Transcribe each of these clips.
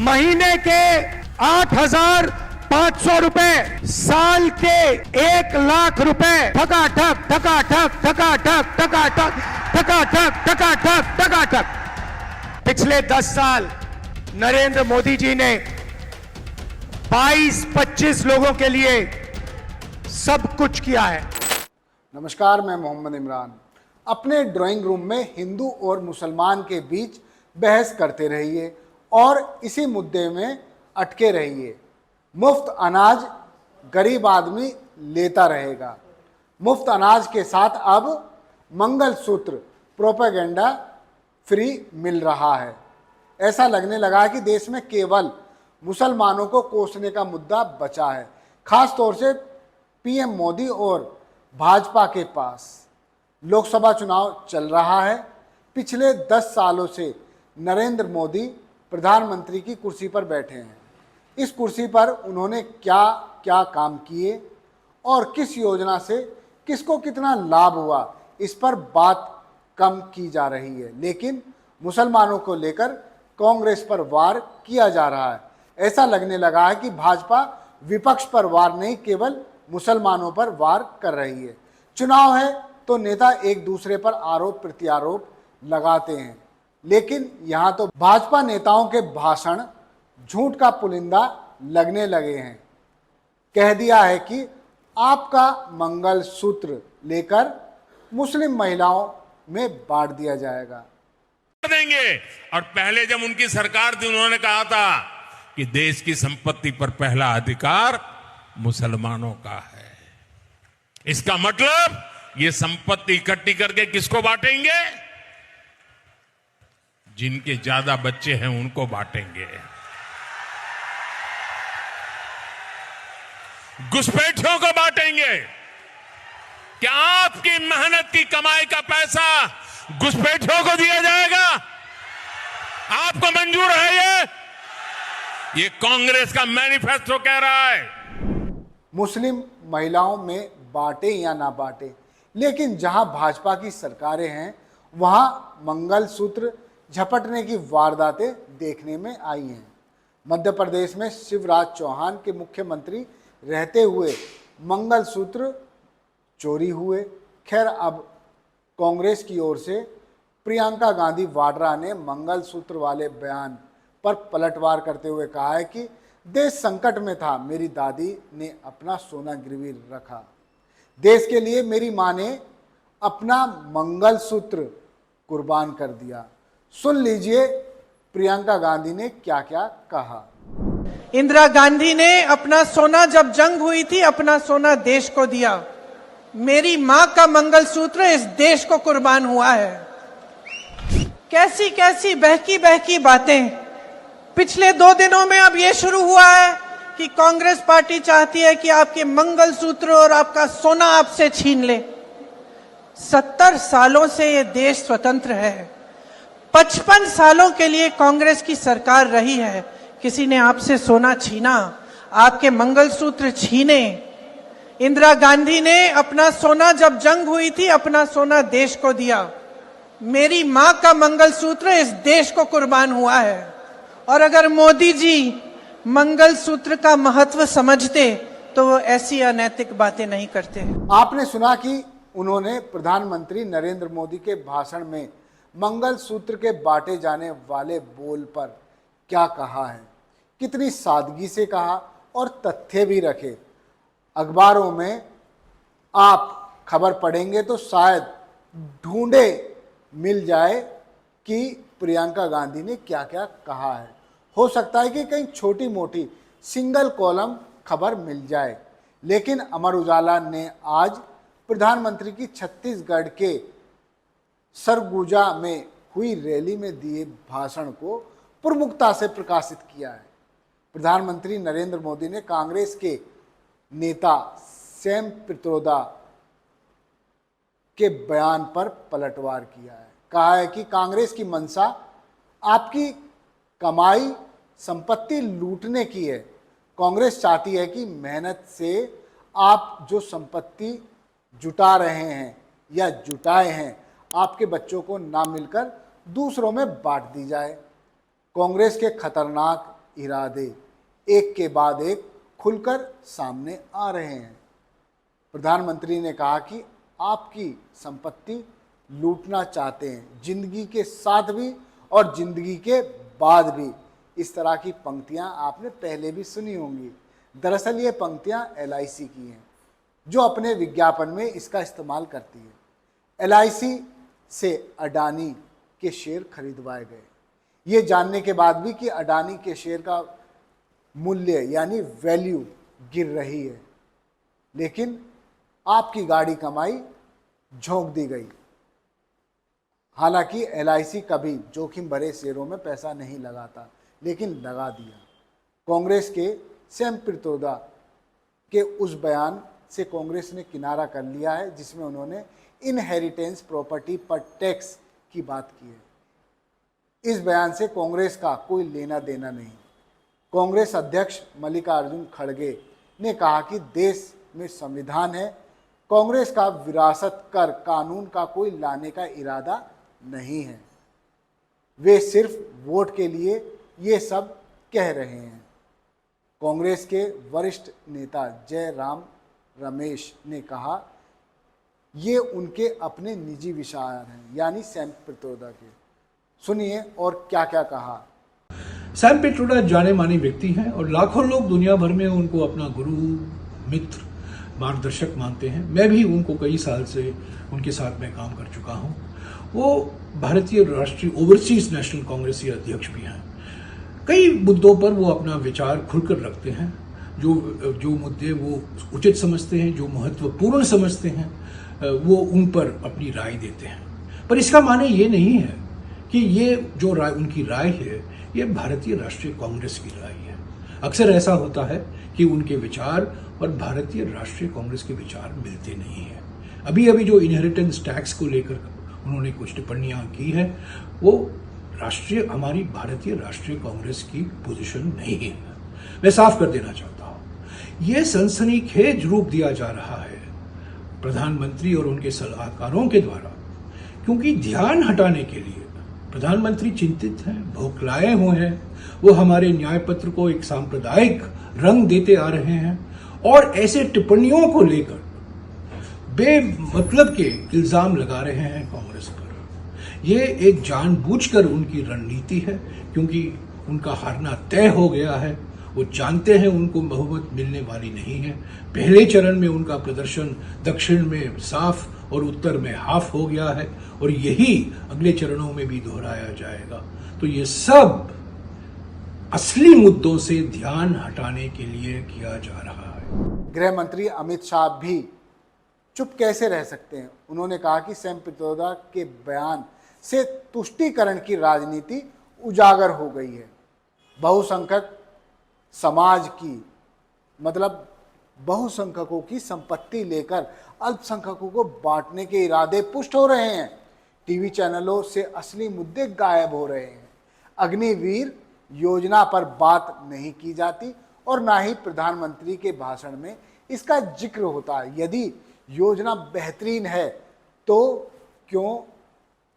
महीने के 8,500 रुपए, साल के 1,00,000 रुपए, ठकाठक ठकाठक ठकाठक ठकाठक ठकाठक ठकाठक ठकाठक। पिछले 10 साल नरेंद्र मोदी जी ने 22-25 लोगों के लिए सब कुछ किया है। नमस्कार, मैं मोहम्मद इमरान। अपने ड्राइंग रूम में हिंदू और मुसलमान के बीच बहस करते रहिए और इसी मुद्दे में अटके रहिए। मुफ्त अनाज गरीब आदमी लेता रहेगा। मुफ्त अनाज के साथ अब मंगलसूत्र प्रोपेगेंडा फ्री मिल रहा है। ऐसा लगने लगा कि देश में केवल मुसलमानों को कोसने का मुद्दा बचा है, खास तौर से पीएम मोदी और भाजपा के पास। लोकसभा चुनाव चल रहा है। पिछले 10 सालों से नरेंद्र मोदी प्रधानमंत्री की कुर्सी पर बैठे हैं। इस कुर्सी पर उन्होंने क्या क्या काम किए और किस योजना से किसको कितना लाभ हुआ, इस पर बात कम की जा रही है। लेकिन मुसलमानों को लेकर कांग्रेस पर वार किया जा रहा है। ऐसा लगने लगा है कि भाजपा विपक्ष पर वार नहीं, केवल मुसलमानों पर वार कर रही है। चुनाव है तो नेता एक दूसरे पर आरोप प्रत्यारोप लगाते हैं, लेकिन यहां तो भाजपा नेताओं के भाषण झूठ का पुलिंदा लगने लगे हैं। कह दिया है कि आपका मंगलसूत्र लेकर मुस्लिम महिलाओं में बांट दिया जाएगा। देंगे। और पहले जब उनकी सरकार थी, उन्होंने कहा था कि देश की संपत्ति पर पहला अधिकार मुसलमानों का है। इसका मतलब ये संपत्ति इकट्ठी करके किसको बांटेंगे? जिनके ज्यादा बच्चे हैं उनको बांटेंगे। घुसपैठियों को बांटेंगे। क्या आपकी मेहनत की कमाई का पैसा घुसपैठियों को दिया जाएगा? आपको मंजूर है? ये कांग्रेस का मैनिफेस्टो कह रहा है। मुस्लिम महिलाओं में बांटे या ना बांटे, लेकिन जहां भाजपा की सरकारें हैं वहां मंगलसूत्र झपटने की वारदातें देखने में आई हैं। मध्य प्रदेश में शिवराज चौहान के मुख्यमंत्री रहते हुए मंगलसूत्र चोरी हुए। खैर, अब कांग्रेस की ओर से प्रियंका गांधी वाड्रा ने मंगलसूत्र वाले बयान पर पलटवार करते हुए कहा है कि देश संकट में था, मेरी दादी ने अपना सोना गिरवी रखा। देश के लिए मेरी मां ने अपना मंगलसूत्र कुर्बान कर दिया। सुन लीजिए प्रियंका गांधी ने क्या क्या कहा। इंदिरा गांधी ने अपना सोना, जब जंग हुई थी, अपना सोना देश को दिया। मेरी मां का मंगलसूत्र इस देश को कुर्बान हुआ है। कैसी कैसी बहकी बहकी बातें। पिछले 2 दिनों में अब यह शुरू हुआ है कि कांग्रेस पार्टी चाहती है कि आपके मंगलसूत्र और आपका सोना आपसे छीन ले। 70 सालों से ये देश स्वतंत्र है। 55 सालों के लिए कांग्रेस की सरकार रही है। किसी ने आपसे सोना छीना, आपके मंगलसूत्र छीने? इंदिरा गांधी ने अपना सोना, जब जंग हुई थी, अपना सोना देश को दिया। मेरी मां का मंगलसूत्र इस देश को कुर्बान हुआ है। और अगर मोदी जी मंगलसूत्र का महत्व समझते तो वो ऐसी अनैतिक बातें नहीं करते। आपने सुना कि उन्होंने प्रधानमंत्री नरेंद्र मोदी के भाषण में मंगलसूत्र के बांटे जाने वाले बोल पर क्या कहा है, कितनी सादगी से कहा और तथ्य भी रखे। अखबारों में आप खबर पढ़ेंगे तो शायद ढूंढे मिल जाए कि प्रियंका गांधी ने क्या क्या कहा है। हो सकता है कि कहीं छोटी मोटी सिंगल कॉलम खबर मिल जाए, लेकिन अमर उजाला ने आज प्रधानमंत्री की छत्तीसगढ़ के सरगुजा में हुई रैली में दिए भाषण को प्रमुखता से प्रकाशित किया है। प्रधानमंत्री नरेंद्र मोदी ने कांग्रेस के नेता सैम पित्रोदा के बयान पर पलटवार किया है। कहा है कि कांग्रेस की मंशा आपकी कमाई संपत्ति लूटने की है। कांग्रेस चाहती है कि मेहनत से आप जो संपत्ति जुटा रहे हैं या जुटाए हैं, आपके बच्चों को ना मिलकर दूसरों में बांट दी जाए। कांग्रेस के खतरनाक इरादे एक के बाद एक खुलकर सामने आ रहे हैं। प्रधानमंत्री ने कहा कि आपकी संपत्ति लूटना चाहते हैं, जिंदगी के साथ भी और जिंदगी के बाद भी। इस तरह की पंक्तियां आपने पहले भी सुनी होंगी। दरअसल ये पंक्तियां LIC की हैं, जो अपने विज्ञापन में इसका इस्तेमाल करती है। LIC से अडानी के शेयर खरीदवाए गए, ये जानने के बाद भी कि अडानी के शेयर का मूल्य यानी वैल्यू गिर रही है, लेकिन आपकी गाड़ी कमाई झोंक दी गई। हालांकि LIC कभी जोखिम भरे शेयरों में पैसा नहीं लगाता, लेकिन लगा दिया। कांग्रेस के सैम पित्रोदा के उस बयान से कांग्रेस ने किनारा कर लिया है, जिसमें उन्होंने इनहेरिटेंस प्रॉपर्टी पर टैक्स की बात की है। इस बयान से कांग्रेस का कोई लेना देना नहीं। कांग्रेस अध्यक्ष मल्लिकार्जुन खड़गे ने कहा कि देश में संविधान है, कांग्रेस का विरासत कर कानून का कोई लाने का इरादा नहीं है। वे सिर्फ वोट के लिए ये सब कह रहे हैं। कांग्रेस के वरिष्ठ नेता जयराम रमेश ने कहा, ये उनके अपने निजी विचार हैं, यानी सैम पित्रोदा के। सुनिए और क्या क्या कहा। सैम पित्रोदा जाने माने व्यक्ति हैं और लाखों लोग दुनिया भर में उनको अपना गुरु, मित्र, मार्गदर्शक मानते हैं। मैं भी उनको कई साल से उनके साथ में काम कर चुका हूं। वो भारतीय राष्ट्रीय ओवरसीज नेशनल कांग्रेस के अध्यक्ष भी हैं। कई मुद्दों पर वो अपना विचार खुलकर रखते हैं। जो मुद्दे वो उचित समझते हैं, जो महत्वपूर्ण समझते हैं, वो उन पर अपनी राय देते हैं। पर इसका माने ये नहीं है कि ये जो राय उनकी राय है ये भारतीय राष्ट्रीय कांग्रेस की राय है। अक्सर ऐसा होता है कि उनके विचार और भारतीय राष्ट्रीय कांग्रेस के विचार मिलते नहीं हैं। अभी अभी जो इनहेरिटेंस टैक्स को लेकर उन्होंने कुछ टिप्पणियां की है, वो हमारी भारतीय राष्ट्रीय कांग्रेस की पोजीशन नहीं है। मैं साफ कर देना चाहता हूं, यह सनसनीखेज रूप दिया जा रहा है प्रधानमंत्री और उनके सलाहकारों के द्वारा, क्योंकि ध्यान हटाने के लिए प्रधानमंत्री चिंतित हैं, भौखलाए हुए हैं। वो हमारे न्याय पत्र को एक सांप्रदायिक रंग देते आ रहे हैं और ऐसे टिप्पणियों को लेकर बेमतलब के इल्जाम लगा रहे हैं कांग्रेस पर। ये एक जानबूझकर उनकी रणनीति है, क्योंकि उनका हारना तय हो गया है। वो जानते हैं उनको बहुमत मिलने वाली नहीं है। पहले चरण में उनका प्रदर्शन दक्षिण में साफ और उत्तर में हाफ हो गया है और यही अगले चरणों में भी दोहराया जाएगा। तो ये सब असली मुद्दों से ध्यान हटाने के लिए किया जा रहा है। गृह मंत्री अमित शाह भी चुप कैसे रह सकते हैं। उन्होंने कहा कि सैम पित्रोदा के बयान से तुष्टीकरण की राजनीति उजागर हो गई है। बहुसंख्यक समाज की मतलब बहुसंख्यकों की संपत्ति लेकर अल्पसंख्यकों को बांटने के इरादे पुष्ट हो रहे हैं। टीवी चैनलों से असली मुद्दे गायब हो रहे हैं। अग्निवीर योजना पर बात नहीं की जाती और ना ही प्रधानमंत्री के भाषण में इसका जिक्र होता है। यदि योजना बेहतरीन है तो क्यों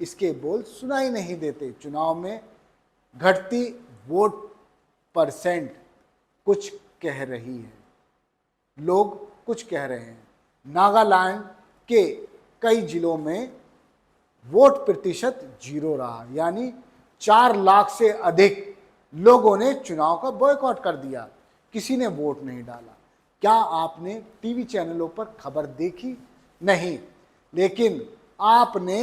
इसके बोल सुनाई नहीं देते। चुनाव में घटती वोट परसेंट कुछ कह रही है, लोग कुछ कह रहे हैं। नागालैंड के कई जिलों में वोट प्रतिशत 0 रहा, यानी 4 लाख से अधिक लोगों ने चुनाव का बॉयकॉट कर दिया, किसी ने वोट नहीं डाला। क्या आपने टीवी चैनलों पर खबर देखी? नहीं, लेकिन आपने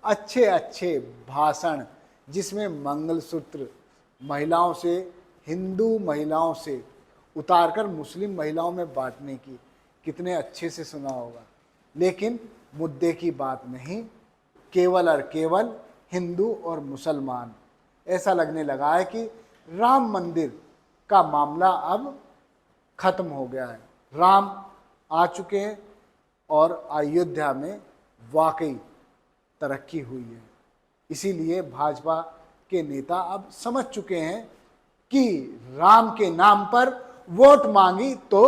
अच्छे अच्छे भाषण जिसमें मंगलसूत्र महिलाओं से, हिंदू महिलाओं से उतारकर मुस्लिम महिलाओं में बांटने की कितने अच्छे से सुना होगा, लेकिन मुद्दे की बात नहीं, केवल और केवल हिंदू और मुसलमान। ऐसा लगने लगा है कि राम मंदिर का मामला अब खत्म हो गया है। राम आ चुके हैं और अयोध्या में वाकई तरक्की हुई है। इसीलिए भाजपा के नेता अब समझ चुके हैं कि राम के नाम पर वोट मांगी तो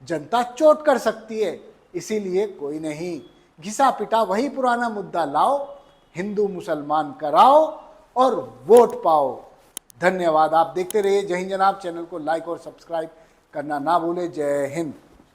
जनता चोट कर सकती है। इसीलिए कोई नहीं, घिसा पिटा वही पुराना मुद्दा लाओ, हिंदू मुसलमान कराओ और वोट पाओ। धन्यवाद। आप देखते रहिए जय हिंद जनाब। चैनल को लाइक और सब्सक्राइब करना ना भूलें। जय हिंद।